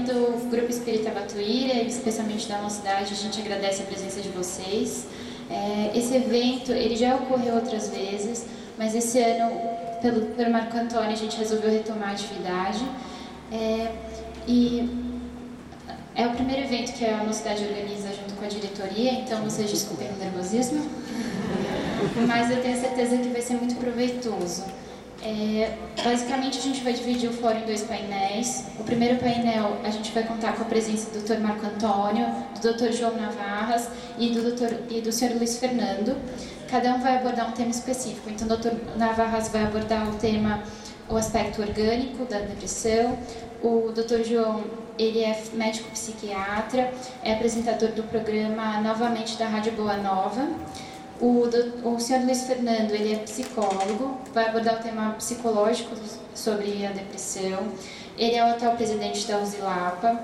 do Grupo Espírita Batuíra, especialmente da Mocidade, a gente agradece a presença de vocês. Esse evento, ele já ocorreu outras vezes, mas esse ano, pelo Marco Antônio, a gente resolveu retomar a atividade. E é o primeiro evento que a Mocidade organiza junto com a diretoria, então vocês desculpem o nervosismo, mas eu tenho certeza que vai ser muito proveitoso. Basicamente, a gente vai dividir o fórum em 2 painéis. O primeiro painel, a gente vai contar com a presença do Dr. Marco Antônio, do Dr. João Navarras e do Sr. Luiz Fernando. Cada um vai abordar um tema específico. Então, o Dr. Navarras vai abordar o aspecto orgânico da depressão. O Dr. João, ele é médico psiquiatra, é apresentador do programa Novamente da Rádio Boa Nova. O Sr. Luiz Fernando, ele é psicólogo, vai abordar o tema psicológico sobre a depressão. Ele é o atual presidente da Usilapa,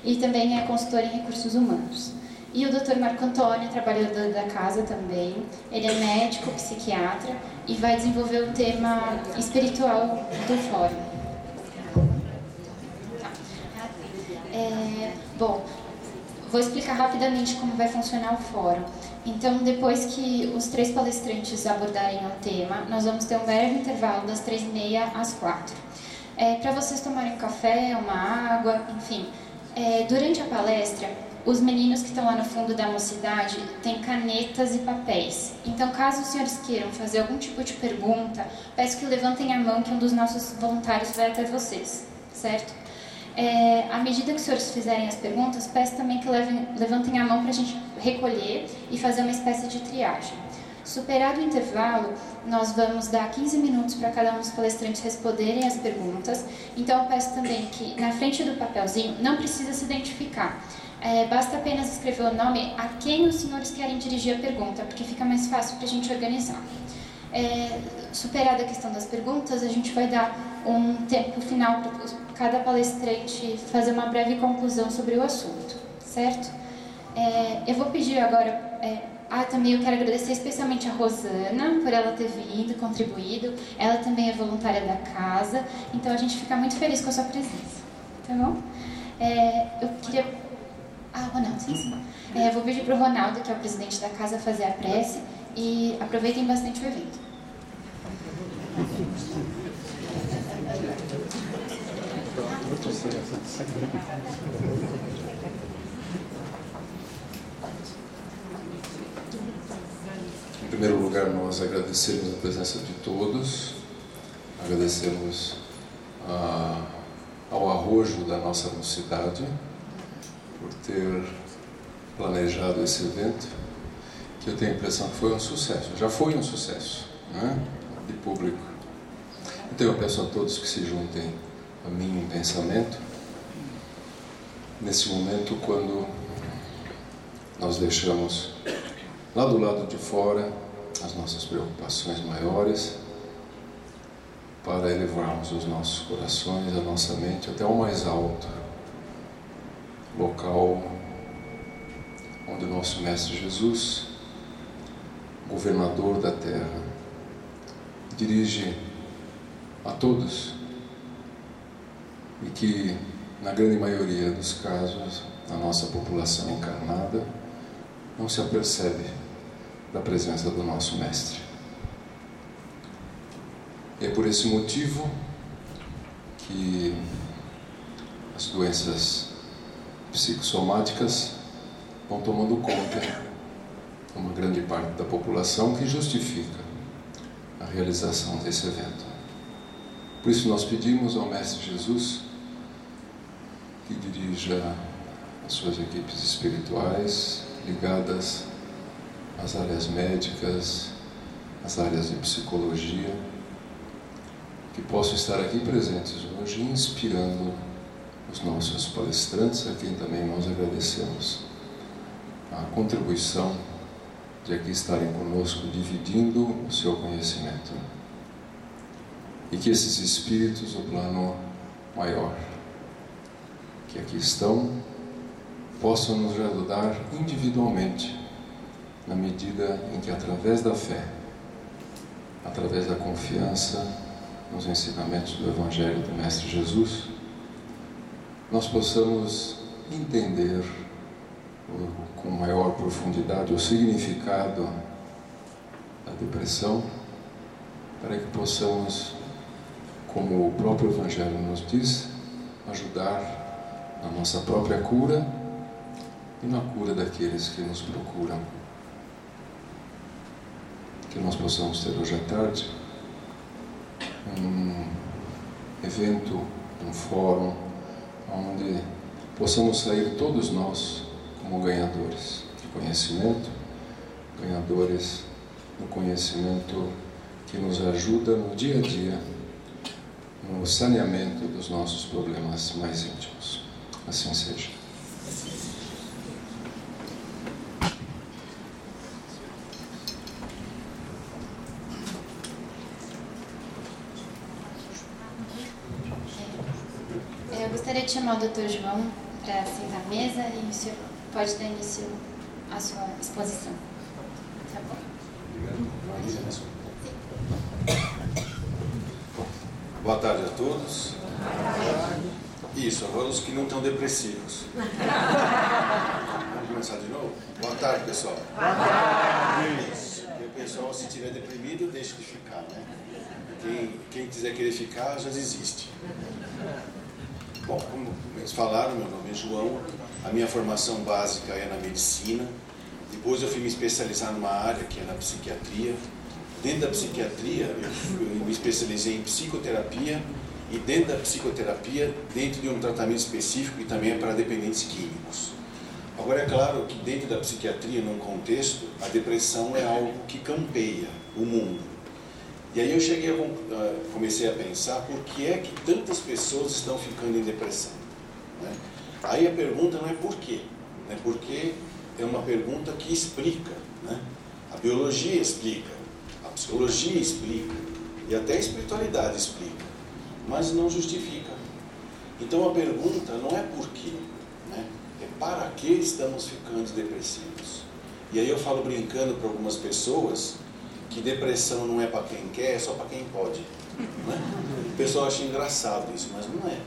e também é consultor em recursos humanos. E o Dr. Marco Antônio, trabalhador da casa também, ele é médico, psiquiatra e vai desenvolver o tema espiritual do fórum. Bom, vou explicar rapidamente como vai funcionar o fórum. Então, depois que os 3 palestrantes abordarem o tema, nós vamos ter um breve intervalo das 3h30 às 4h. Para vocês tomarem um café, uma água, enfim. Durante a palestra, os meninos que estão lá no fundo da Mocidade têm canetas e papéis. Então, caso os senhores queiram fazer algum tipo de pergunta, peço que levantem a mão que um dos nossos voluntários vai até vocês, certo? À medida que os senhores fizerem as perguntas, peço também que levantem a mão para a gente recolher e fazer uma espécie de triagem. Superado o intervalo, nós vamos dar 15 minutos para cada um dos palestrantes responderem as perguntas. Então, eu peço também que, na frente do papelzinho, não precisa se identificar. Basta apenas escrever o nome a quem os senhores querem dirigir a pergunta, porque fica mais fácil para a gente organizar. Superada a questão das perguntas, a gente vai dar um tempo final para cada palestrante fazer uma breve conclusão sobre o assunto, certo? Eu vou pedir agora... também eu quero agradecer especialmente a Rosana por ela ter vindo, contribuído. Ela também é voluntária da casa, então a gente fica muito feliz com a sua presença, tá bom? Eu queria... Ronaldo, sim. Vou pedir para o Ronaldo, que é o presidente da casa, fazer a prece e aproveitem bastante o evento. Em primeiro lugar, nós agradecemos a presença de todos, agradecemos ao arrojo da nossa mocidade por ter planejado esse evento, que eu tenho a impressão que foi um sucesso, já foi um sucesso, né, de público. Então eu peço a todos que se juntem a mim em pensamento, nesse momento quando nós deixamos lá do lado de fora as nossas preocupações maiores para elevarmos os nossos corações, a nossa mente até o mais alto local onde o nosso Mestre Jesus, governador da terra, dirige a todos e que, na grande maioria dos casos, a nossa população encarnada não se apercebe da presença do nosso Mestre. E é por esse motivo que as doenças psicossomáticas vão tomando conta de uma grande parte da população, que justifica a realização desse evento. Por isso nós pedimos ao Mestre Jesus que dirija as suas equipes espirituais ligadas às áreas médicas, às áreas de psicologia, que possam estar aqui presentes hoje, inspirando os nossos palestrantes, a quem também nós agradecemos a contribuição de aqui estarem conosco, dividindo o seu conhecimento. E que esses espíritos do plano maior, que aqui estão, possam nos ajudar individualmente, na medida em que, através da fé, através da confiança nos ensinamentos do Evangelho do Mestre Jesus, nós possamos entender com maior profundidade o significado da depressão, para que possamos, como o próprio Evangelho nos diz, ajudar na nossa própria cura e na cura daqueles que nos procuram. Que nós possamos ter hoje à tarde um evento, um fórum, onde possamos sair todos nós como ganhadores de conhecimento, ganhadores do conhecimento que nos ajuda no dia a dia, no saneamento dos nossos problemas mais íntimos. Assim seja. Eu gostaria de chamar o Dr. João para sentar à mesa e o senhor pode dar início à sua exposição. Tá bom. Boa tarde a todos. Isso, agora os que não estão depressivos. Vamos começar de novo? Boa tarde, pessoal. Boa tarde. Isso. E o pessoal, se estiver deprimido, deixa de ficar, né? Quem quiser querer ficar, já desiste. Bom, como eles falaram, meu nome é João. A minha formação básica é na medicina. Depois eu fui me especializar numa área que é na psiquiatria. Dentro da psiquiatria, eu me especializei em psicoterapia, e dentro da psicoterapia, dentro de um tratamento específico, e também é para dependentes químicos. Agora, é claro que dentro da psiquiatria, num contexto, a depressão é algo que campeia o mundo. E aí eu comecei a pensar por que é que tantas pessoas estão ficando em depressão, né? Aí a pergunta não é por quê, né? Porque é uma pergunta que explica, né? A biologia explica, a psicologia explica, e até a espiritualidade explica, mas não justifica. Então a pergunta não é por quê, né? É para que estamos ficando depressivos. E aí eu falo brincando para algumas pessoas que depressão não é para quem quer, é só para quem pode, né? O pessoal acha engraçado isso, mas não é.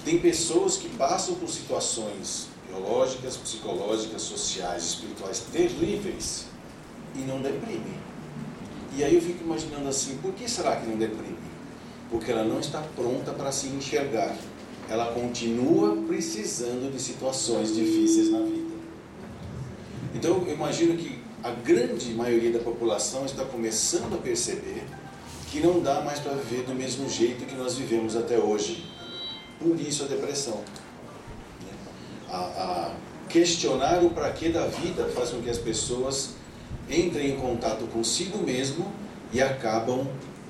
Tem pessoas que passam por situações biológicas, psicológicas, sociais, espirituais terríveis e não deprimem. E aí eu fico imaginando assim, por que será que não deprime? Porque ela não está pronta para se enxergar. Ela continua precisando de situações difíceis na vida. Então eu imagino que a grande maioria da população está começando a perceber que não dá mais para viver do mesmo jeito que nós vivemos até hoje. Por isso a depressão. A questionar o para quê da vida faz com que as pessoas entrem em contato consigo mesmo e acabam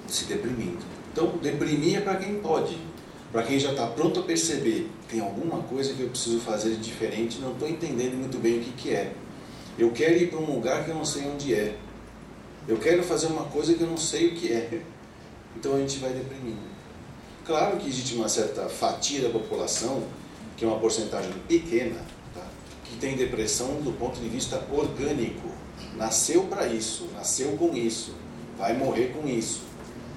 se deprimindo. Então, deprimir é para quem pode. Para quem já está pronto a perceber, tem alguma coisa que eu preciso fazer de diferente, não estou entendendo muito bem o que é. Eu quero ir para um lugar que eu não sei onde é. Eu quero fazer uma coisa que eu não sei o que é. Então a gente vai deprimindo. Claro que existe uma certa fatia da população, que é uma porcentagem pequena, tá? Que tem depressão do ponto de vista orgânico. Nasceu para isso, nasceu com isso, vai morrer com isso.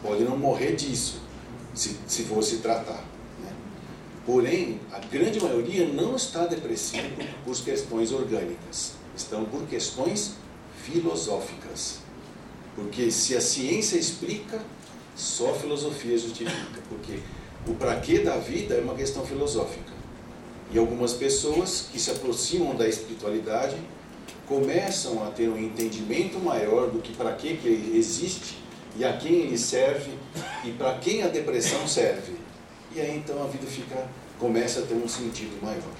Pode não morrer disso, se for se tratar, né? Porém, a grande maioria não está depressiva por questões orgânicas. Estão por questões filosóficas. Porque se a ciência explica, só a filosofia justifica. Porque o para quê da vida é uma questão filosófica. E algumas pessoas que se aproximam da espiritualidade começam a ter um entendimento maior do que para que ele existe e a quem ele serve e para quem a depressão serve. E aí então a vida começa a ter um sentido maior.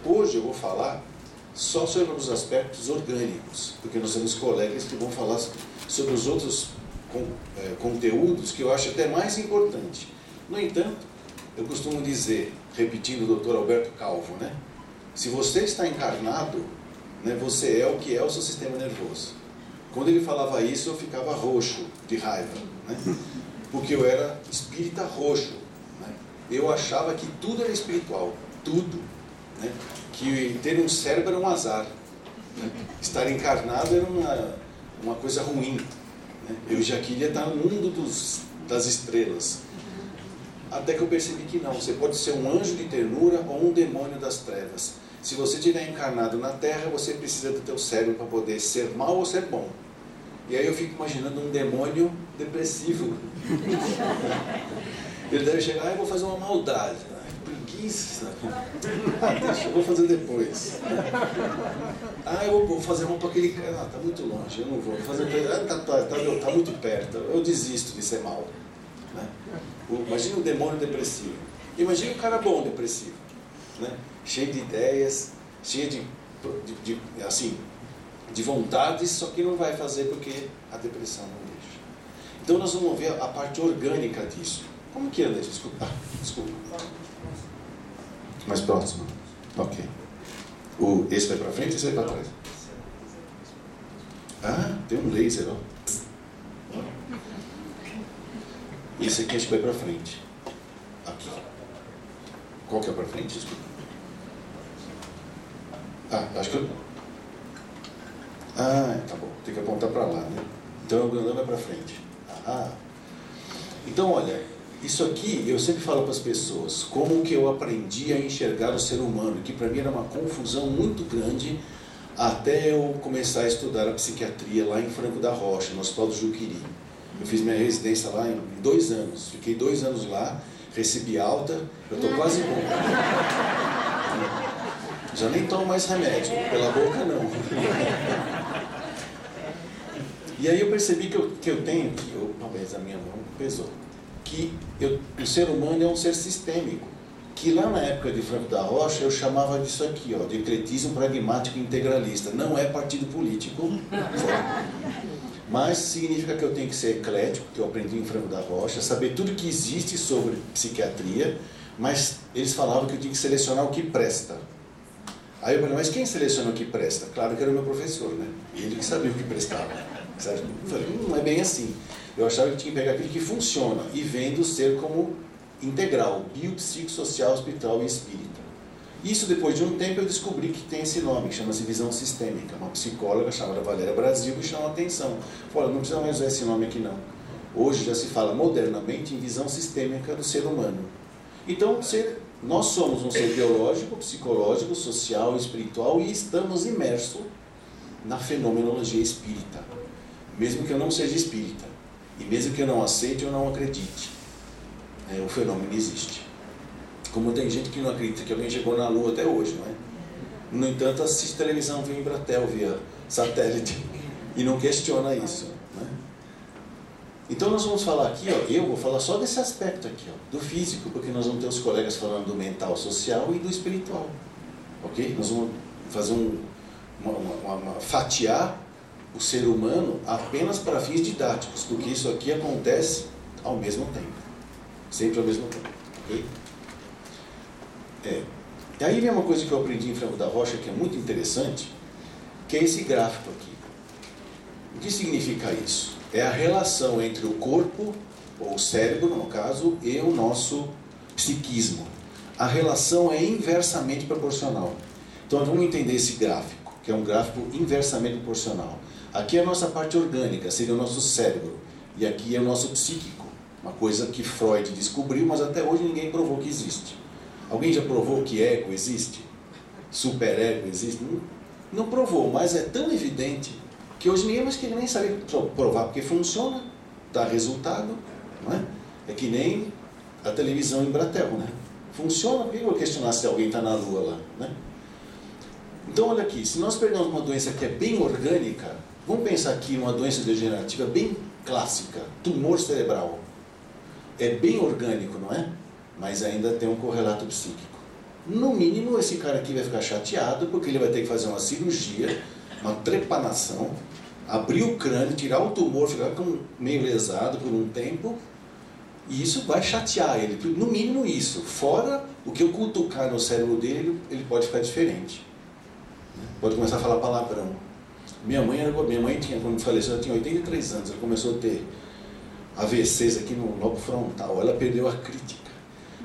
Hoje eu vou falar só sobre os aspectos orgânicos, porque nós temos colegas que vão falar sobre os outros conteúdos que eu acho até mais importante. No entanto, eu costumo dizer, repetindo o Dr. Alberto Calvo, né? Se você está encarnado, né, você é o que é o seu sistema nervoso. Quando ele falava isso, eu ficava roxo de raiva, né? Porque eu era espírita roxo, né? Eu achava que tudo era espiritual, tudo, né? Que ter um cérebro era um azar, né? Estar encarnado era uma coisa ruim, né? Eu já queria estar no mundo das estrelas. Até que eu percebi que não, você pode ser um anjo de ternura ou um demônio das trevas. Se você estiver encarnado na Terra, você precisa do teu cérebro para poder ser mal ou ser bom. E aí eu fico imaginando um demônio depressivo. Ele deve chegar, eu vou fazer uma maldade. Preguiça. Deixa, eu vou fazer depois. Eu vou fazer uma para aquele cara. Tá muito longe, eu não vou. Fazer, tá muito perto, eu desisto de ser mal. Né? Imagina um demônio depressivo. Imagina um cara bom depressivo. Né? Cheio de ideias, cheio de vontades, só que não vai fazer porque a depressão não deixa. Então nós vamos ver a parte orgânica disso. Como que anda? Desculpa. Mais próximo. Ok. Esse vai para frente e esse vai para trás. Tem um laser, ó. Esse aqui acho que vai para frente. Aqui. Qual que é para frente? Desculpa. Acho que eu... tá bom. Tem que apontar para lá, né? Então o grandão vai para frente. Então, olha, isso aqui eu sempre falo para as pessoas, como que eu aprendi a enxergar o ser humano, que para mim era uma confusão muito grande, até eu começar a estudar a psiquiatria lá em Franco da Rocha, no Hospital do Juqueri. Eu fiz minha residência lá em 2 anos, fiquei 2 anos lá, recebi alta, eu estou quase bom. Já nem tomo mais remédio, pela boca não. E aí eu percebi que eu tenho, talvez a minha mão pesou, que o ser humano é um ser sistêmico, que lá na época de Franco da Rocha eu chamava disso aqui, ó, de ecletismo pragmático integralista. Não é partido político, mas significa que eu tenho que ser eclético, que eu aprendi em Franco da Rocha, saber tudo que existe sobre psiquiatria, mas eles falavam que eu tinha que selecionar o que presta. Aí eu falei, mas quem seleciona o que presta? Claro que era o meu professor, né? Ele que sabia o que prestava. Certo? Eu falei, não é bem assim. Eu achava que tinha que pegar aquilo que funciona e vendo ser como integral, biopsicossocial, espiritual e espírita. Isso, depois de um tempo, eu descobri que tem esse nome, que chama-se visão sistêmica. Uma psicóloga chamada Valéria Brasil me chamou a atenção. Falou, não precisa mais usar esse nome aqui não. Hoje já se fala modernamente em visão sistêmica do ser humano. Então, nós somos um ser biológico, psicológico, social, espiritual e estamos imersos na fenomenologia espírita. Mesmo que eu não seja espírita, e mesmo que eu não aceite ou não acredite, o fenômeno existe. Como tem gente que não acredita que alguém chegou na Lua até hoje, não é? No entanto, assiste televisão via Embratel, via satélite, e não questiona isso. Né? Então nós vamos falar aqui, ó, eu vou falar só desse aspecto aqui, ó, do físico, porque nós vamos ter os colegas falando do mental, social e do espiritual. Ok? Nós vamos fazer fatiar o ser humano apenas para fins didáticos, porque isso aqui acontece ao mesmo tempo, sempre ao mesmo tempo, ok? E aí vem uma coisa que eu aprendi em Franco da Rocha que é muito interessante, que é esse gráfico aqui. O que significa isso? É a relação entre o corpo, ou o cérebro no caso, e o nosso psiquismo. A relação é inversamente proporcional. Então vamos entender esse gráfico, que é um gráfico inversamente proporcional. Aqui é a nossa parte orgânica, seria o nosso cérebro. E aqui é o nosso psíquico. Uma coisa que Freud descobriu, mas até hoje ninguém provou que existe. Alguém já provou que ego existe? Superego existe? Não provou, mas é tão evidente que hoje ninguém mais quer nem saber provar, porque funciona, dá resultado. Não é? É que nem a televisão em Embratel, né? Funciona, por que eu vou questionar se alguém está na Lua lá? Né? Então olha aqui, se nós pegamos uma doença que é bem orgânica, vamos pensar aqui numa doença degenerativa bem clássica, tumor cerebral. É bem orgânico, não é? Mas ainda tem um correlato psíquico. No mínimo, esse cara aqui vai ficar chateado, porque ele vai ter que fazer uma cirurgia, uma trepanação, abrir o crânio, tirar o tumor, ficar meio lesado por um tempo, e isso vai chatear ele. No mínimo isso. Fora o que eu cutucar no cérebro dele, ele pode ficar diferente. Pode começar a falar palavrão. Minha mãe tinha, quando faleceu, ela tinha 83 anos, ela começou a ter AVCs aqui no lobo frontal, ela perdeu a crítica.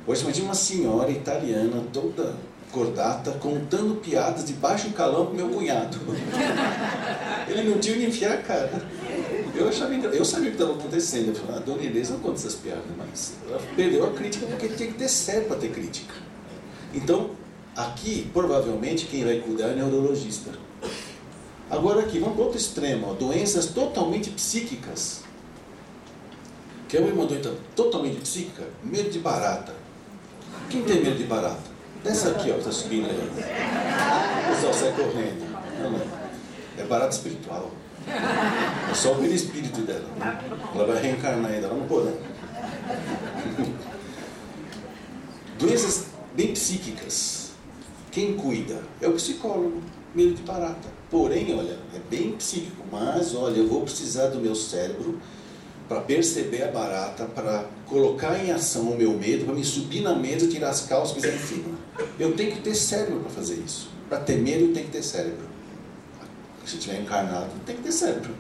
Hoje imagina uma senhora italiana, toda cordata, contando piadas de baixo calão pro meu cunhado. Ele não tinha onde enfiar a cara. Eu sabia o que estava acontecendo. Eu falei, a Dona Inês não conta essas piadas, mas ela perdeu a crítica porque tinha que ter cérebro para ter crítica. Então, aqui, provavelmente, quem vai cuidar é o neurologista. Agora aqui, vamos para outro extremo, ó, doenças totalmente psíquicas. Quer uma doença totalmente psíquica? Medo de barata. Quem tem medo de barata? Dessa aqui, ó, está subindo aí. O pessoal sai correndo. Não. É barata espiritual. É só o perispírito dela. Ela vai reencarnar ainda, ela não pode, né? Doenças bem psíquicas. Quem cuida? É o psicólogo. Medo de barata. Porém, olha, é bem psíquico. Mas, olha, eu vou precisar do meu cérebro para perceber a barata, para colocar em ação o meu medo, para me subir na mesa, tirar as calças e pisar em cima. Eu tenho que ter cérebro para fazer isso. Para ter medo, eu tenho que ter cérebro. Se estiver encarnado, tem que ter cérebro.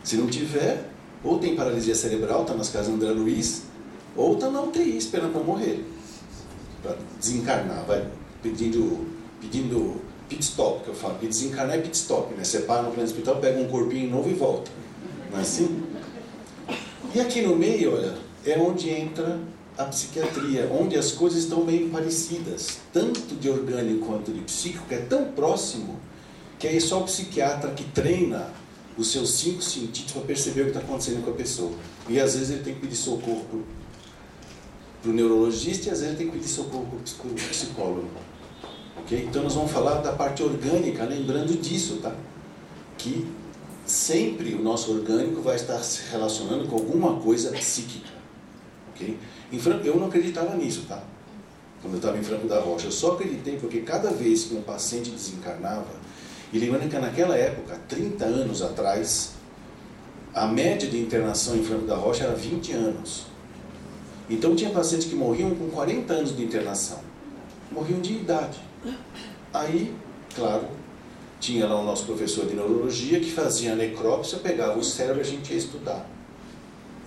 Se não tiver, ou tem paralisia cerebral, está nas casas do André Luiz, ou está na UTI esperando para morrer. Para desencarnar, vai pedindo pit stop, que eu falo. E desencarnar é pit stop, né? Você para no plano hospital, pega um corpinho novo e volta. Não é assim? E aqui no meio, olha, é onde entra a psiquiatria, onde as coisas estão bem parecidas. Tanto de orgânico quanto de psíquico, que é tão próximo, que aí é só o psiquiatra que treina os seus 5 sentidos para perceber o que está acontecendo com a pessoa. E às vezes ele tem que pedir socorro para o neurologista e às vezes ele tem que pedir socorro para o psicólogo. Okay? Então nós vamos falar da parte orgânica, lembrando disso, tá? Que sempre o nosso orgânico vai estar se relacionando com alguma coisa psíquica. Okay? Eu não acreditava nisso, tá? Quando eu estava em Franco da Rocha. Eu só acreditei porque cada vez que um paciente desencarnava, e lembrando que naquela época, 30 anos atrás, a média de internação em Franco da Rocha era 20 anos. Então tinha pacientes que morriam com 40 anos de internação. Morriam de idade. Aí, claro, tinha lá o nosso professor de neurologia que fazia a necrópsia, pegava o cérebro e a gente ia estudar.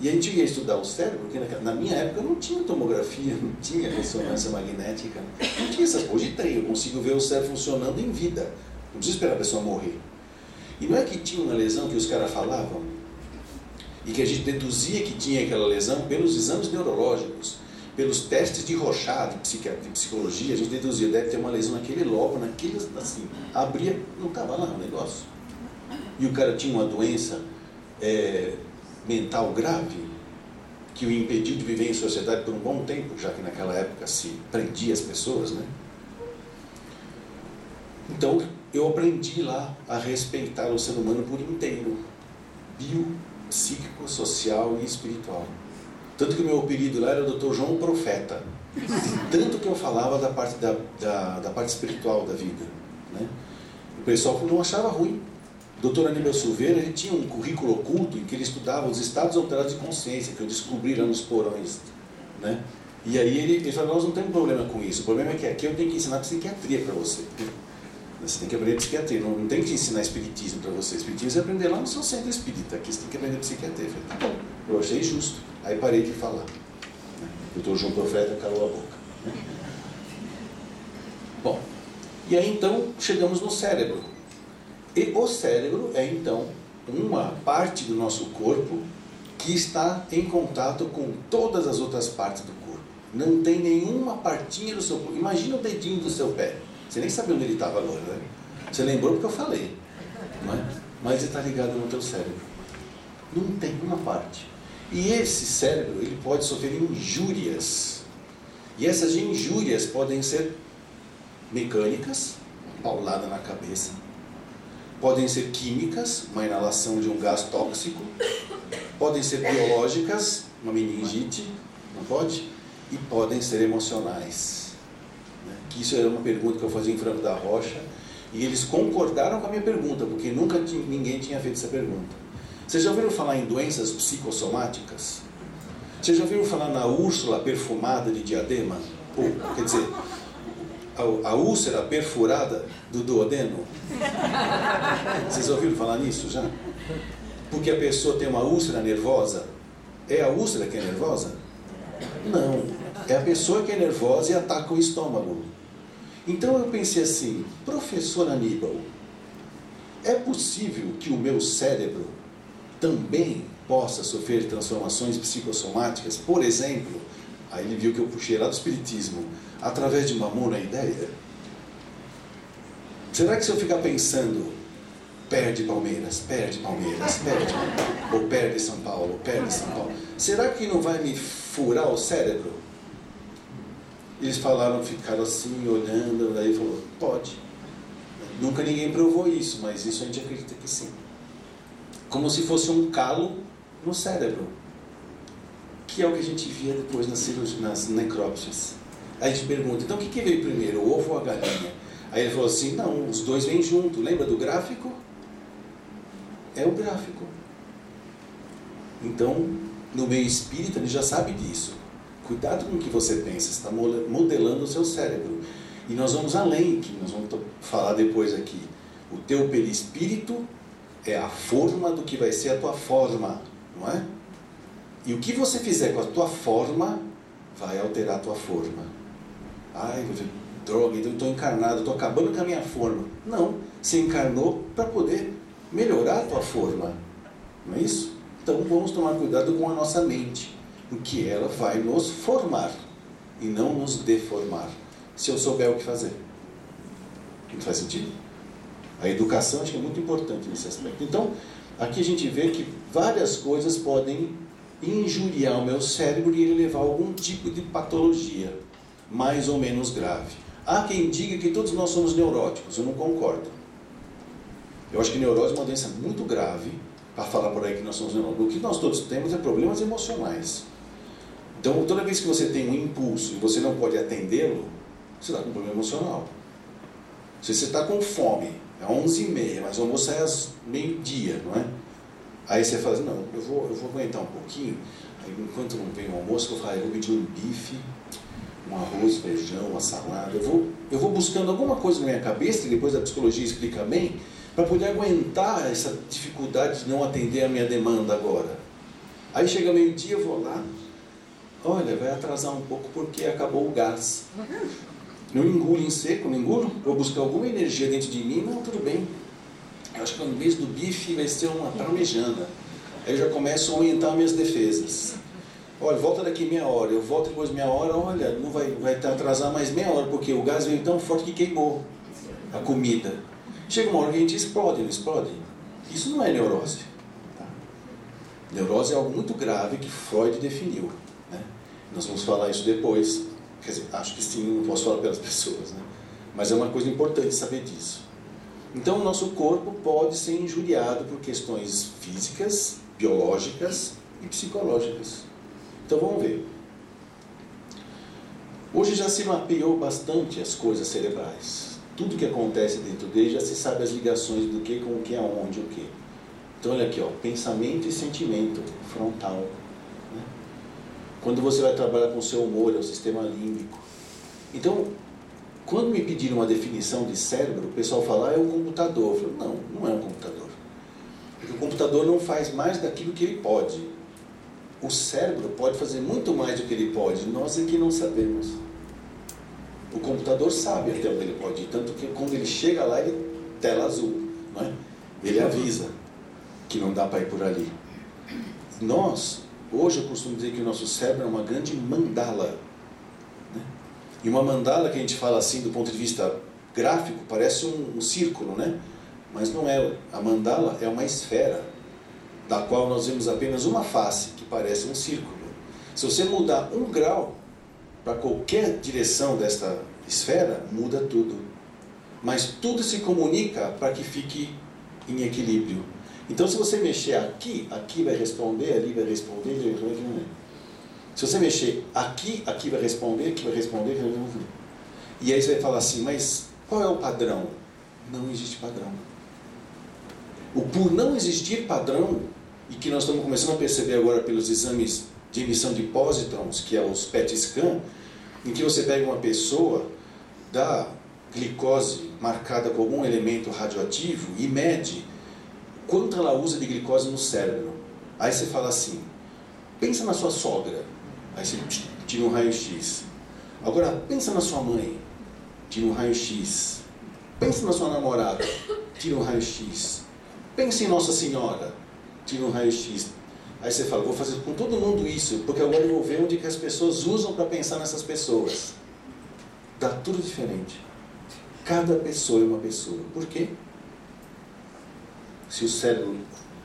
E a gente ia estudar o cérebro, porque na minha época não tinha tomografia, não tinha ressonância magnética, não tinha essas coisas. Hoje tem, eu consigo ver o cérebro funcionando em vida. Não precisa esperar a pessoa morrer. E não é que tinha uma lesão que os caras falavam, e que a gente deduzia que tinha aquela lesão pelos exames neurológicos, pelos testes de Rorschach, de psicologia, a gente deduzia, deve ter uma lesão naquele lobo, naquele, assim, abria, não estava lá o negócio. E o cara tinha uma doença mental grave, que o impediu de viver em sociedade por um bom tempo, já que naquela época se prendia as pessoas, né? Então, eu aprendi lá a respeitar o ser humano por inteiro, bio, psíquico, social e espiritual. Tanto que o meu apelido lá era Dr. João Profeta. Tanto que eu falava da parte, da parte espiritual da vida, né? O pessoal não achava ruim. O Dr. Aníbal Silveira, ele tinha um currículo oculto em que ele estudava os estados alterados de consciência, que eu descobri lá nos porões, né? E aí ele falou, nós não temos problema com isso. O problema é que aqui eu tenho que ensinar psiquiatria para você. Você tem que aprender psiquiatria, não tem que ensinar espiritismo para você. Espiritismo você aprender lá no seu centro espírita, aqui você tem que aprender psiquiatria. Eu falei, tá bom, eu achei justo. Aí parei de falar. O Dr. João Profeta calou a boca. Bom, e aí então chegamos no cérebro. E o cérebro é então uma parte do nosso corpo que está em contato com todas as outras partes do corpo. Não tem nenhuma partinha do seu corpo. Imagina o dedinho do seu pé. Você nem sabe onde ele estava agora, né? Você lembrou porque eu falei, não é? Mas ele está ligado no teu cérebro. Não tem uma parte. E esse cérebro, ele pode sofrer injúrias. E essas injúrias podem ser mecânicas, paulada na cabeça. Podem ser químicas, uma inalação de um gás tóxico. Podem ser biológicas, uma meningite, não pode? E podem ser emocionais. Que isso era uma pergunta que eu fazia em Franco da Rocha, e eles concordaram com a minha pergunta, porque nunca ninguém tinha feito essa pergunta. Vocês já ouviram falar em doenças psicossomáticas? Vocês já ouviram falar na úrsula perfumada de Diadema? Quer dizer, a úlcera perfurada do duodeno? Vocês ouviram falar nisso já? Porque a pessoa tem uma úlcera nervosa? É a úlcera que é nervosa? Não, é a pessoa que é nervosa e ataca o estômago. Então eu pensei assim, professor Aníbal, é possível que o meu cérebro também possa sofrer transformações psicossomáticas, por exemplo, aí ele viu que eu puxei lá do espiritismo, através de uma monoideia? Será que se eu ficar pensando, perde Palmeiras, ou perde São Paulo, será que não vai me furar o cérebro? Eles falaram, ficaram assim, olhando, daí falou, pode. Nunca ninguém provou isso, mas isso a gente acredita que sim. Como se fosse um calo no cérebro, que é o que a gente via depois nas necrópsias. Aí a gente pergunta, então o que veio primeiro, o ovo ou a galinha? Aí ele falou assim, não, os dois vêm junto. Lembra do gráfico? É o gráfico. Então, no meio espírita, ele já sabe disso. Cuidado com o que você pensa, você está modelando o seu cérebro. E nós vamos além, que nós vamos falar depois aqui. O teu perispírito é a forma do que vai ser a tua forma, não é? E o que você fizer com a tua forma, vai alterar a tua forma. Ai, droga, então eu estou encarnado, estou acabando com a minha forma. Não, você encarnou para poder melhorar a tua forma, não é isso? Então vamos tomar cuidado com a nossa mente, porque ela vai nos formar e não nos deformar, se eu souber o que fazer. Não faz sentido? A educação acho que é muito importante nesse aspecto. Então, aqui a gente vê que várias coisas podem injuriar o meu cérebro e ele levar a algum tipo de patologia, mais ou menos grave. Há quem diga que todos nós somos neuróticos, eu não concordo. Eu acho que neurose é uma doença muito grave, para falar por aí que nós somos neuróticos. O que nós todos temos é problemas emocionais. Então, toda vez que você tem um impulso e você não pode atendê-lo, você está com um problema emocional. Se você está com fome, é 11h30, mas o almoço é às meio-dia, não é? Aí você fala, não, eu vou aguentar um pouquinho. Aí, enquanto não vem o almoço, eu falo, eu vou pedir um bife, um arroz, feijão, uma salada. Eu vou buscando alguma coisa na minha cabeça, e depois a psicologia explica bem, para poder aguentar essa dificuldade de não atender a minha demanda agora. Aí chega meio-dia, eu vou lá, olha, vai atrasar um pouco porque acabou o gás. Não engulo em seco, não engulo, vou buscar alguma energia dentro de mim, não, tudo bem. Eu acho que no mês do bife vai ser uma parmejana. Aí eu já começo a aumentar minhas defesas. Olha, volta daqui meia hora, eu volto depois de meia hora, olha, não vai atrasar mais meia hora, porque o gás veio tão forte que queimou a comida. Chega uma hora que a gente explode, não explode? Isso não é neurose. Tá? Neurose é algo muito grave que Freud definiu. Né? Nós vamos falar isso depois. Quer dizer, acho que sim, não posso falar pelas pessoas. Né? Mas é uma coisa importante saber disso. Então, o nosso corpo pode ser injuriado por questões físicas, biológicas e psicológicas. Então, vamos ver. Hoje já se mapeou bastante as coisas cerebrais. Tudo que acontece dentro dele já se sabe as ligações do que com o que, aonde, o que. Então, olha aqui, ó, pensamento e sentimento frontal. Né? Quando você vai trabalhar com o seu humor, é o sistema límbico. Então, quando me pediram uma definição de cérebro, o pessoal fala, é um computador. Eu falo, não é um computador. Porque o computador não faz mais daquilo que ele pode. O cérebro pode fazer muito mais do que ele pode. Nós é que não sabemos. O computador sabe até onde ele pode ir. Tanto que quando ele chega lá, ele tela azul. Não é? Ele avisa que não dá para ir por ali. Nós, hoje eu costumo dizer que o nosso cérebro é uma grande mandala. E uma mandala que a gente fala assim do ponto de vista gráfico, parece um círculo, né? Mas não é. A mandala é uma esfera, da qual nós vemos apenas uma face, que parece um círculo. Se você mudar 1 grau para qualquer direção desta esfera, muda tudo. Mas tudo se comunica para que fique em equilíbrio. Então, se você mexer aqui, aqui vai responder, ali vai responder, ali vai responder. Se você mexer aqui, aqui vai responder, aqui vai responder, aqui vai responder. E aí você vai falar assim, mas qual é o padrão? Não existe padrão. O por não existir padrão, e que nós estamos começando a perceber agora pelos exames de emissão de pósitrons, que é os PET scan, em que você pega uma pessoa, dá glicose marcada com algum elemento radioativo e mede quanto ela usa de glicose no cérebro. Aí você fala assim, pensa na sua sogra. Aí você tira um raio-x. Agora, pensa na sua mãe. Tira um raio-x. Pensa na sua namorada. Tira um raio-x. Pensa em Nossa Senhora. tira um raio-x. Aí você fala, vou fazer com todo mundo isso, porque agora eu vou ver onde que as pessoas usam para pensar nessas pessoas. Dá tudo diferente. Cada pessoa é uma pessoa. Por quê? Se o cérebro,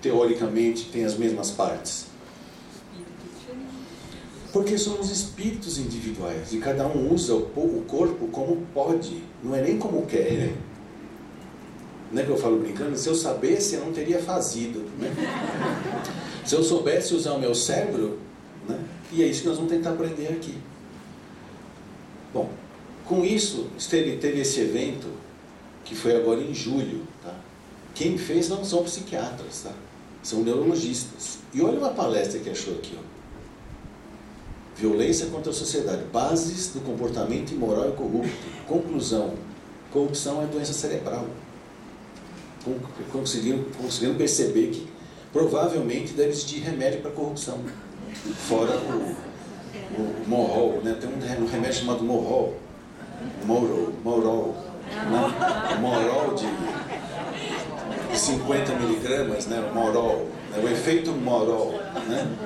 teoricamente, tem as mesmas partes. Porque somos espíritos individuais e cada um usa o corpo como pode, não é nem como quer. Né? Não é que eu falo brincando? Se eu soubesse, eu não teria fazido. Né? Se eu soubesse usar o meu cérebro, né? E é isso que nós vamos tentar aprender aqui. Bom, com isso, teve esse evento, que foi agora em julho. Tá? Quem fez não são psiquiatras, tá? São neurologistas. E olha uma palestra que achou aqui. Ó. Violência contra a sociedade, bases do comportamento imoral e corrupto. Conclusão, corrupção é doença cerebral. Conseguiram perceber que provavelmente deve existir remédio para corrupção. Fora o Morol, né? Tem um remédio chamado Morol, né? Morol de 50 miligramas, né? Morol, né? O efeito Morol, né?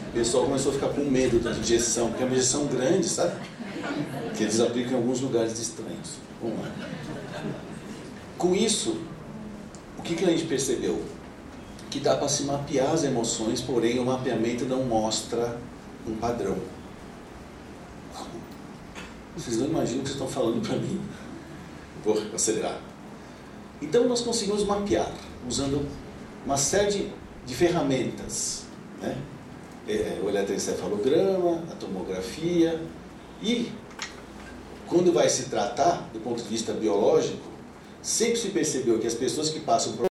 O pessoal começou a ficar com medo da injeção, porque é uma injeção grande, sabe? Que eles aplicam em alguns lugares estranhos. Vamos lá. Com isso, o que a gente percebeu? Que dá para se mapear as emoções, porém o mapeamento não mostra um padrão. Vocês não imaginam o que vocês estão falando para mim. Vou acelerar. Então nós conseguimos mapear, usando uma série de ferramentas, né? O eletroencefalograma, a tomografia, e quando vai se tratar, do ponto de vista biológico, sempre se percebeu que as pessoas que passam por